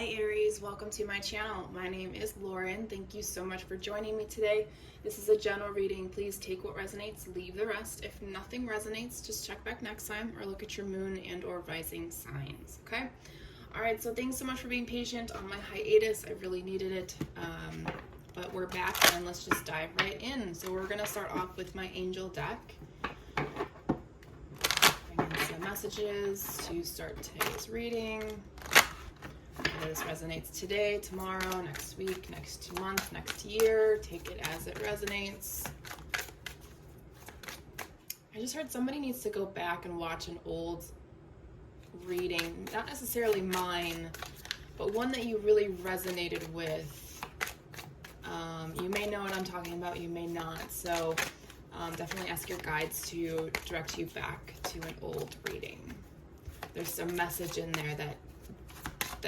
Hi Aries, welcome to my channel. My name is Lauren. Thank you so much for joining me today. This is a general reading. Please take what resonates, leave the rest. If nothing resonates, just check back next time or look at your moon and or rising signs, okay? All right, so thanks so much for being patient on my hiatus. I really needed it, but we're back and let's just dive right in. So we're gonna start off with my angel deck. Bring in some messages to start today's reading. Whether this resonates today, tomorrow, next week, next month, next year. Take it as it resonates. I just heard somebody needs to go back and watch an old reading, not necessarily mine, but one that you really resonated with. You may know what I'm talking about, you may not. So definitely ask your guides to direct you back to an old reading. There's some message in there that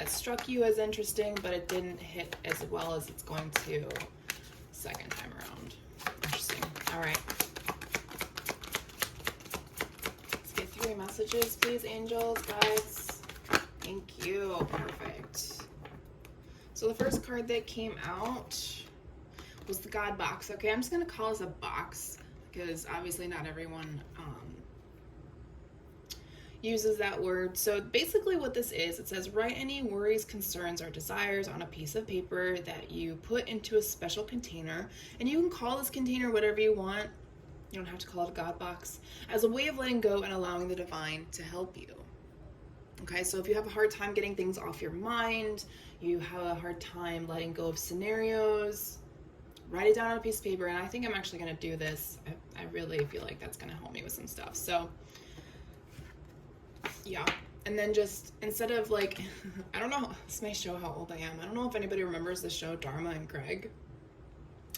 struck you as interesting, but it didn't hit as well as it's going to second time around. Interesting. All right. Let's get 3 messages, please, angels, guides. Thank you. Perfect. So the first card that came out was the God box. Okay, I'm just going to call this a box because obviously not everyone uses that word. So basically what this is, it says write any worries, concerns, or desires on a piece of paper that you put into a special container, and you can call this container whatever you want. You don't have to call it a God box, as a way of letting go and allowing the divine to help you. Okay, so if you have a hard time getting things off your mind, you have a hard time letting go of scenarios, write it down on a piece of paper. And I think I'm actually going to do this. I really feel like that's going to help me with some stuff. So yeah, and then just instead of like, I don't know, this may show how old I am. I don't know if anybody remembers the show Dharma and Greg.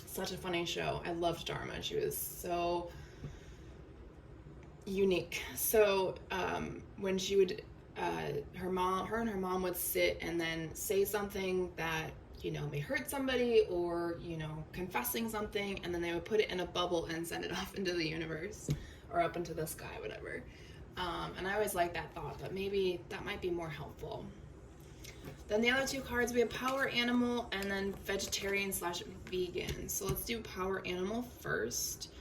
Such a funny show. I loved Dharma. She was so unique. So when she would, her and her mom would sit and then say something that, you know, may hurt somebody or, you know, confessing something, and then they would put it in a bubble and send it off into the universe or up into the sky, whatever. And I always like that thought, but maybe that might be more helpful. Then the other 2 cards, we have power animal and then vegetarian/vegan. So let's do power animal first.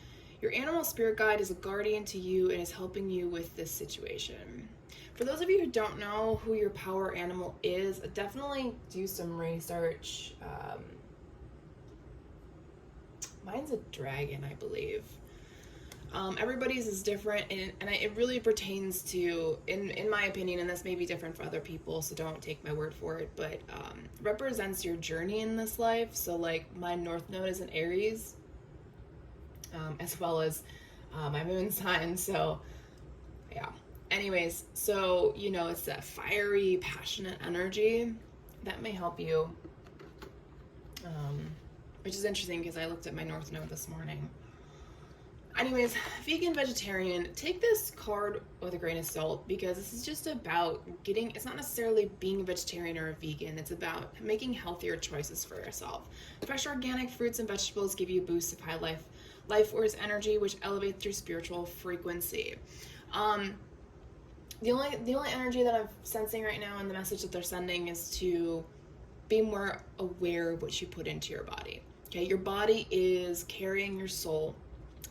Your animal spirit guide is a guardian to you and is helping you with this situation. For those of you who don't know who your power animal is, definitely do some research. Mine's a dragon, I believe. Everybody's is different, and it really pertains to, in my opinion, and this may be different for other people, so don't take my word for it, but represents your journey in this life. So like my North Node is an Aries, as well as my moon sign. So yeah. Anyways, so you know, it's that fiery, passionate energy that may help you, which is interesting because I looked at my North Node this morning. Anyways, vegan, vegetarian, take this card with a grain of salt because this is just about it's not necessarily being a vegetarian or a vegan. It's about making healthier choices for yourself. Fresh organic fruits and vegetables give you a boost of high life force energy, which elevates your spiritual frequency. The only energy that I'm sensing right now and the message that they're sending is to be more aware of what you put into your body. Okay, your body is carrying your soul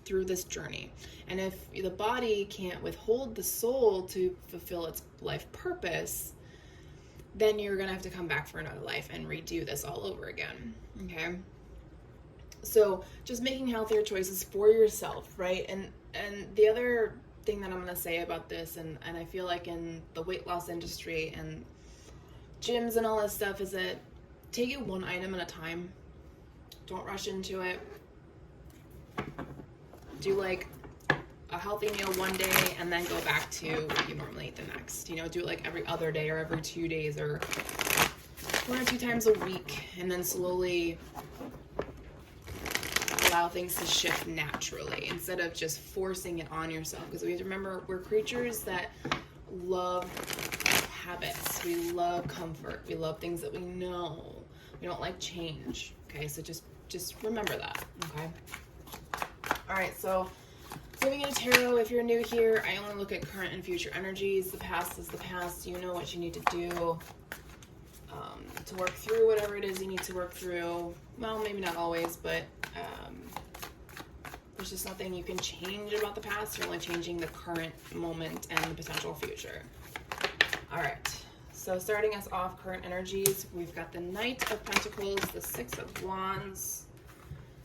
through this journey, and if the body can't withhold the soul to fulfill its life purpose, then you're gonna have to come back for another life and redo this all over again. Okay, so just making healthier choices for yourself, right? And the other thing that I'm gonna say about this, and I feel like in the weight loss industry and gyms and all this stuff, is that take it one item at a time. Don't rush into it. Do like a healthy meal one day and then go back to what you normally eat the next. You know, do it like every other day or every 2 days or 1 or 2 times a week, and then slowly allow things to shift naturally instead of just forcing it on yourself. Because we have to remember, we're creatures that love habits. We love comfort. We love things that we know. We don't like change. Okay, so just remember that. Okay. All right, so moving into tarot, if you're new here, I only look at current and future energies. The past is the past. You know what you need to do. to work through whatever it is you need to work through. Well, maybe not always, but there's just nothing you can change about the past. You're only changing the current moment and the potential future. All right. So starting us off, current energies, we've got the Knight of Pentacles, the Six of Wands,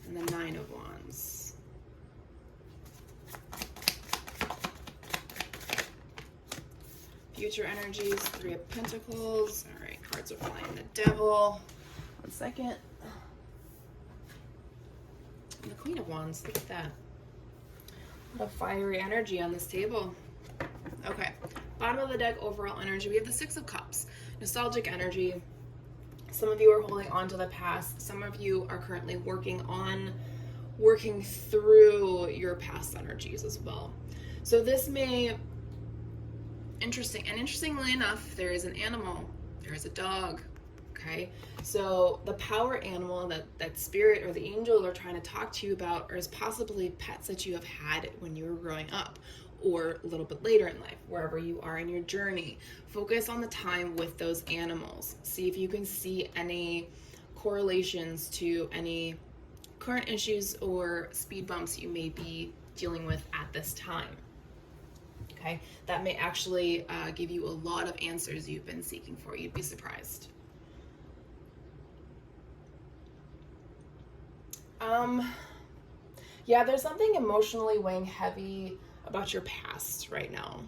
and the Nine of Wands. Future energies, Three of Pentacles. All right, cards are flying. The Devil. 1 second. And the Queen of Wands, look at that. What a fiery energy on this table. Okay, bottom of the deck, overall energy, we have the Six of Cups. Nostalgic energy. Some of you are holding on to the past. Some of you are currently working through your past energies as well. So this may, interestingly enough, there is an animal, there is a dog. Okay, so the power animal that spirit or the angel are trying to talk to you about is possibly pets that you have had when you were growing up, or a little bit later in life, wherever you are in your journey. Focus on the time with those animals. See if you can see any correlations to any current issues or speed bumps you may be dealing with at this time. Okay, that may actually give you a lot of answers you've been seeking for. You'd be surprised. Yeah, there's something emotionally weighing heavy about your past right now.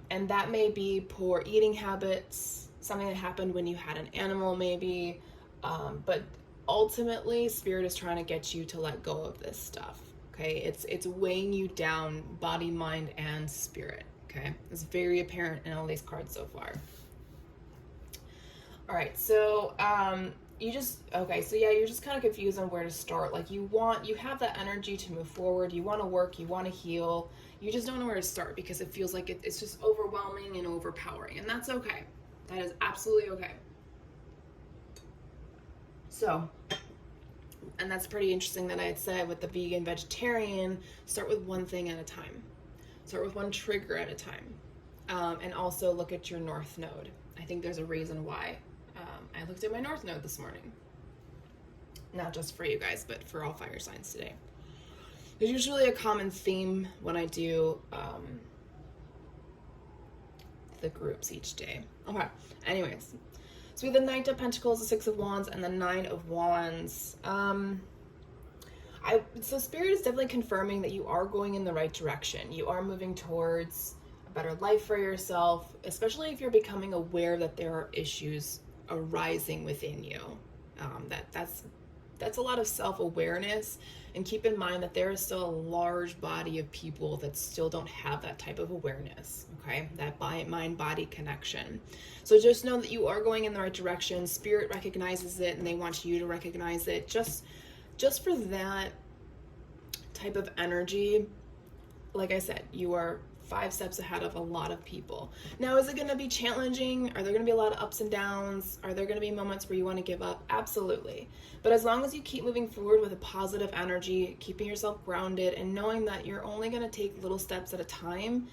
And that may be poor eating habits, something that happened when you had an animal maybe, but ultimately Spirit is trying to get you to let go of this stuff. Okay, it's weighing you down, body, mind, and spirit. Okay, it's very apparent in all these cards so far. All right, so you're just kind of confused on where to start. Like you have that energy to move forward. You want to work, you want to heal. You just don't know where to start because it feels like it's just overwhelming and overpowering, and that's okay. That is absolutely okay. So, and that's pretty interesting that I had said with the vegan, vegetarian, start with one thing at a time. Start with one trigger at a time. And also look at your North Node. I think there's a reason why. I looked at my North Node this morning. Not just for you guys, but for all fire signs today. There's usually a common theme when I do the groups each day. Okay, anyways. So we have the Knight of Pentacles, the Six of Wands, and the Nine of Wands. So Spirit is definitely confirming that you are going in the right direction. You are moving towards a better life for yourself, especially if you're becoming aware that there are issues arising within you. That's a lot of self-awareness, and keep in mind that there is still a large body of people that still don't have that type of awareness, okay? That mind-body connection. So just know that you are going in the right direction. Spirit recognizes it, and they want you to recognize it. Just for that type of energy, like I said, you are 5 steps ahead of a lot of people. Now, is it going to be challenging? Are there going to be a lot of ups and downs? Are there going to be moments where you want to give up? Absolutely. But as long as you keep moving forward with a positive energy, keeping yourself grounded, and knowing that you're only going to take little steps at a time,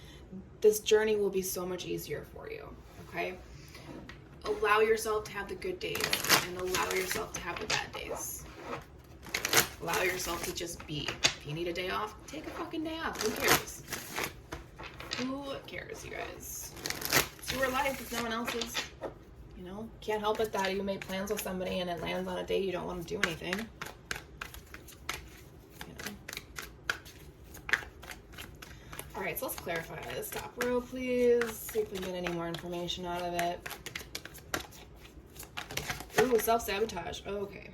this journey will be so much easier for you, okay? Allow yourself to have the good days and allow yourself to have the bad days. Allow yourself to just be. If you need a day off, take a fucking day off. Who cares? Who cares, you guys? It's your life, it's no one else's. You know, can't help it that you made plans with somebody and it lands on a day you don't want to do anything. You know. All right, so let's clarify this top row, please. See if we can get any more information out of it. Ooh, self-sabotage. Oh, okay.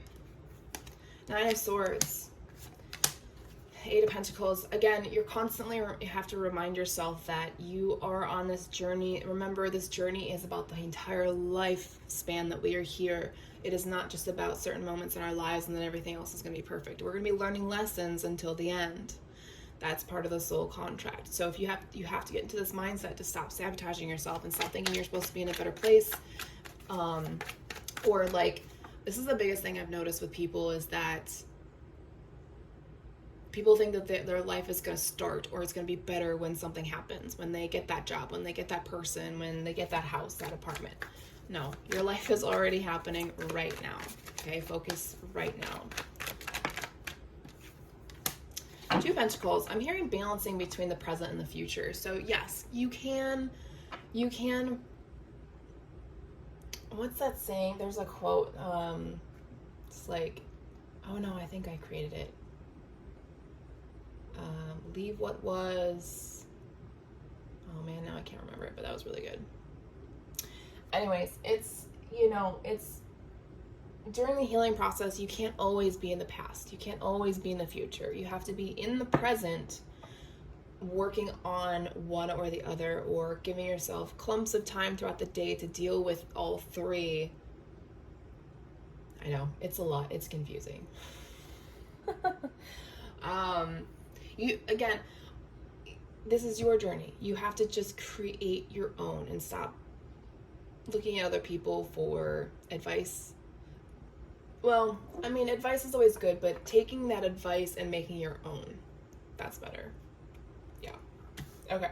9 of Swords. 8 of Pentacles. Again, you have to remind yourself that you are on this journey. Remember, this journey is about the entire lifespan that we are here. It is not just about certain moments in our lives and then everything else is going to be perfect. We're going to be learning lessons until the end. That's part of the soul contract. So if you have to get into this mindset to stop sabotaging yourself and stop thinking you're supposed to be in a better place. Or like, this is the biggest thing I've noticed with people is that people think that their life is going to start or it's going to be better when something happens, when they get that job, when they get that person, when they get that house, that apartment. No, your life is already happening right now. Okay, focus right now. Two of Pentacles. I'm hearing balancing between the present and the future. So yes, you can, what's that saying? There's a quote, it's like, oh no, I think I created it. Leave what was, oh man, now I can't remember it, but that was really good. Anyways, it's, it's during the healing process, you can't always be in the past. You can't always be in the future. You have to be in the present, working on one or the other, or giving yourself clumps of time throughout the day to deal with all three. I know, it's a lot. It's confusing. Again, this is your journey. You have to just create your own and stop looking at other people for advice. Well, I mean, advice is always good, but taking that advice and making your own, that's better. Yeah. Okay.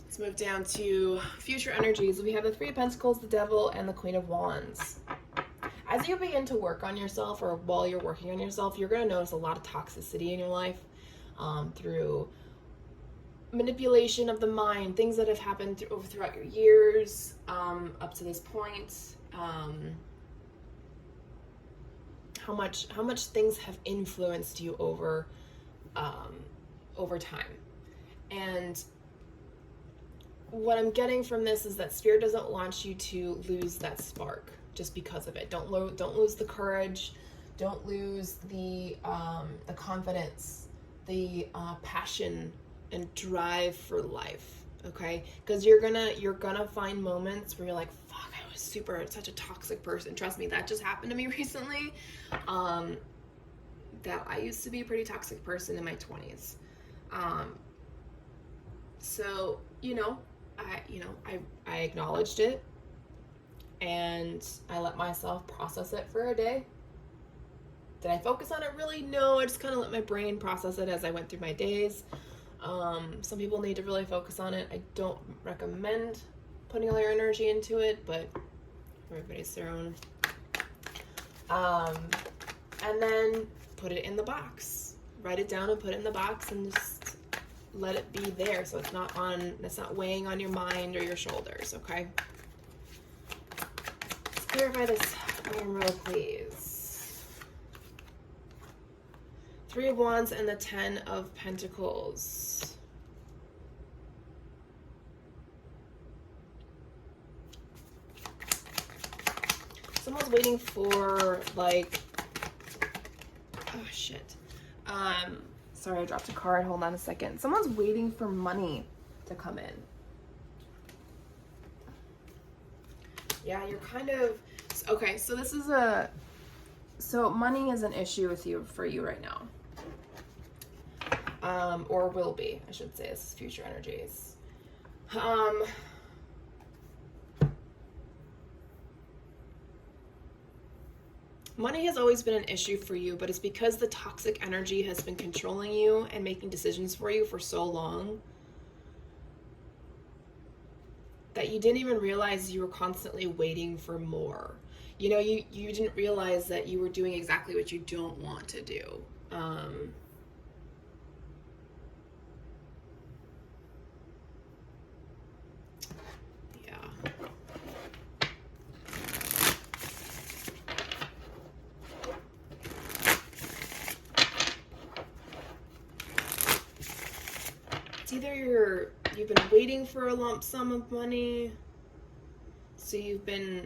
Let's move down to future energies. We have the Three of Pentacles, the Devil, and the Queen of Wands. As you begin to work on yourself, or while you're working on yourself, you're going to notice a lot of toxicity in your life through manipulation of the mind, things that have happened throughout your years up to this point. How much things have influenced you over time. And what I'm getting from this is that Spirit doesn't want you to lose that spark just because of it. Don't lose the courage. Don't lose the confidence, the passion and drive for life. Okay, because you're gonna find moments where you're like, fuck, I was such a toxic person. Trust me, that just happened to me recently. That I used to be a pretty toxic person in my 20s. So I acknowledged it, and I let myself process it for a day. Did I focus on it? Really? No, I just kind of let my brain process it as I went through my days. Some people need to really focus on it. I don't recommend putting all your energy into it, but everybody's their own. And then put it in the box. Write it down and put it in the box, and just let it be there, so it's not weighing on your mind or your shoulders. Okay. Let's clarify this one real, please. Three of Wands and the Ten of Pentacles. Someone's waiting for, like, oh shit. Sorry, I dropped a card. Hold on a second. Someone's waiting for money to come in. Yeah, you're kind of, okay, so this is so money is an issue for you right now. Or will be, I should say. This is future energies. Money has always been an issue for you, but it's because the toxic energy has been controlling you and making decisions for you for so long that you didn't even realize you were constantly waiting for more. You didn't realize that you were doing exactly what you don't want to do. Either you've been waiting for a lump sum of money, so I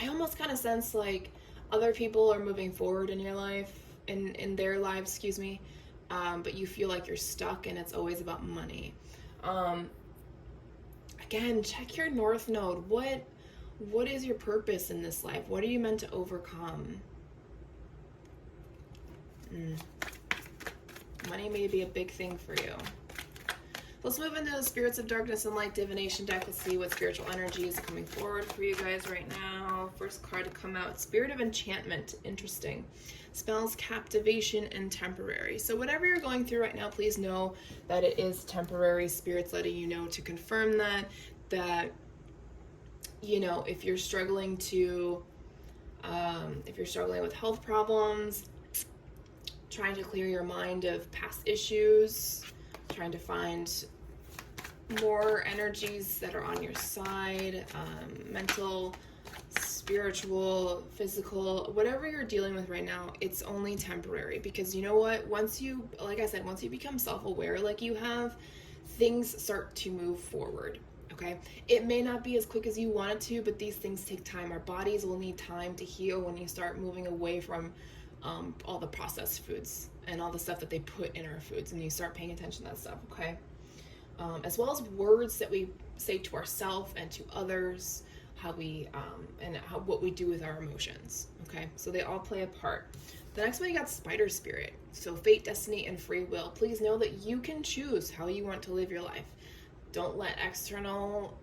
almost kind of sense like other people are moving forward in your life, in their lives, excuse me, but you feel like you're stuck and it's always about money. Again, check your North Node. What is your purpose in this life? What are you meant to overcome? Money may be a big thing for you. Let's move into the Spirits of Darkness and Light Divination deck. Let's see what spiritual energy is coming forward for you guys right now. first card to come out, Spirit of Enchantment. Interesting. Spells captivation and temporary. So whatever you're going through right now, please know that it is temporary. Spirit's letting you know to confirm that, you know, if you're struggling with health problems, trying to clear your mind of past issues, trying to find more energies that are on your side, mental, spiritual, physical, whatever you're dealing with right now, it's only temporary. Because you know what? Once you become self-aware like you have, things start to move forward. Okay? It may not be as quick as you want it to, but these things take time. Our bodies will need time to heal when you start moving away from all the processed foods and all the stuff that they put in our foods, and you start paying attention to that stuff, okay? As well as words that we say to ourselves and to others, what we do with our emotions, okay? So they all play a part. The next one, you got Spider Spirit. So fate, destiny, and free will. Please know that you can choose how you want to live your life. Don't let external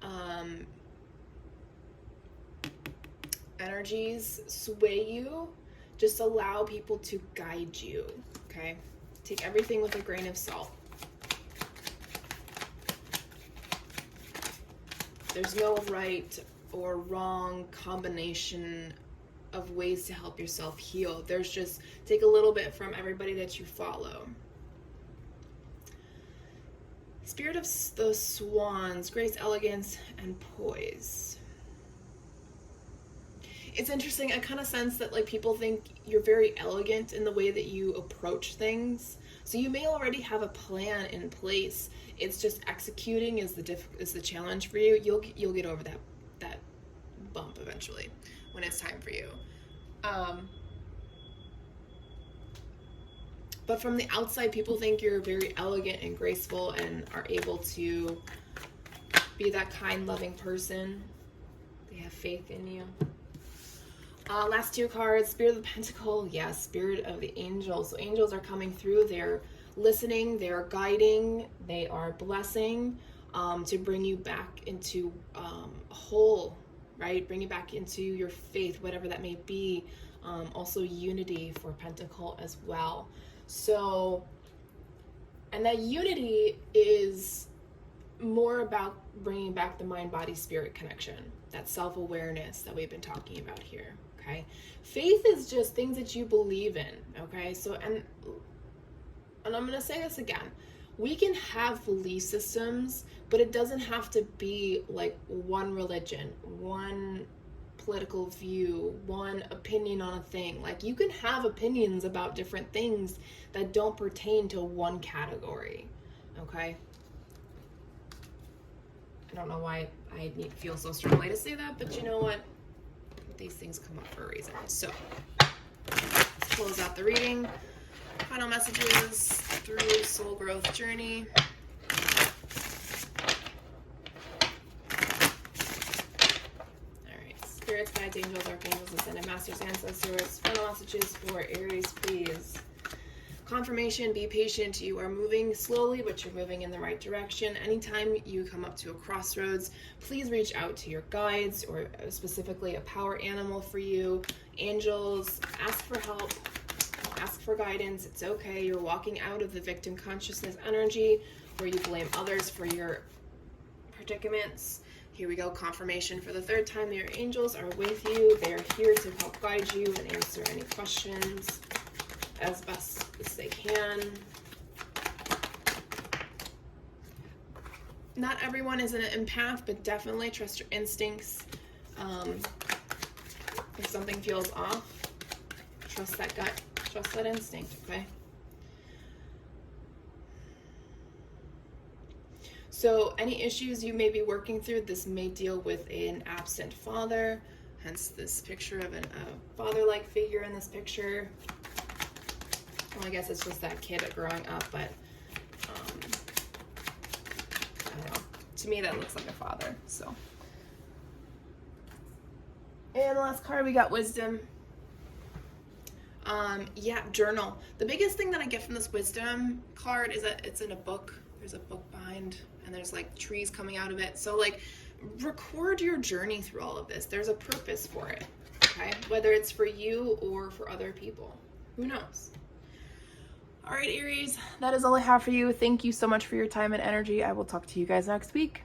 energies sway you. Just allow people to guide you, okay? Take everything with a grain of salt. There's no right or wrong combination of ways to help yourself heal. There's just take a little bit from everybody that you follow. Spirit of the Swans, grace, elegance, and poise. It's interesting. I kind of sense that like people think you're very elegant in the way that you approach things. So you may already have a plan in place. It's just executing is the challenge for you. You'll get over that bump eventually when it's time for you. But from the outside, people think you're very elegant and graceful and are able to be that kind, loving person. They have faith in you. Last two cards, Spirit of the Pentacle, yes, Spirit of the Angels. So angels are coming through, they're listening, they're guiding, they are blessing to bring you back into whole, right? Bring you back into your faith, whatever that may be. Also unity for Pentacle as well. So, and that unity is more about bringing back the mind-body-spirit connection, that self-awareness that we've been talking about here. Okay, faith is just things that you believe in. Okay, so and I'm gonna say this again, we can have belief systems, but it doesn't have to be like one religion, one political view, one opinion on a thing. Like you can have opinions about different things that don't pertain to one category. Okay, I don't know why I feel so strongly to say that, but you know what? These things come up for a reason. So let's close out the reading. Final messages through soul growth journey. All right, spirits, guides, angels, archangels, ascended masters, ancestors. Final messages for Aries, please. Confirmation, be patient. You are moving slowly, but you're moving in the right direction. Anytime you come up to a crossroads, please reach out to your guides or specifically a power animal for you. Angels, ask for help, ask for guidance. It's okay. You're walking out of the victim consciousness energy where you blame others for your predicaments. Here we go. Confirmation for the third time. Your angels are with you. They are here to help guide you and answer any questions as best as they can. Not everyone is an empath, but definitely trust your instincts. If something feels off, trust that gut, trust that instinct, okay? So any issues you may be working through, this may deal with an absent father, hence this picture of a father-like figure in this picture. Well, I guess it's just that kid growing up, but I don't know. To me, that looks like a father, so. And the last card, we got wisdom. Yeah, journal. The biggest thing that I get from this wisdom card is that it's in a book. There's a book behind, and there's like trees coming out of it. So like, record your journey through all of this. There's a purpose for it, okay? Whether it's for you or for other people. Who knows? All right, Aries, that is all I have for you. Thank you so much for your time and energy. I will talk to you guys next week.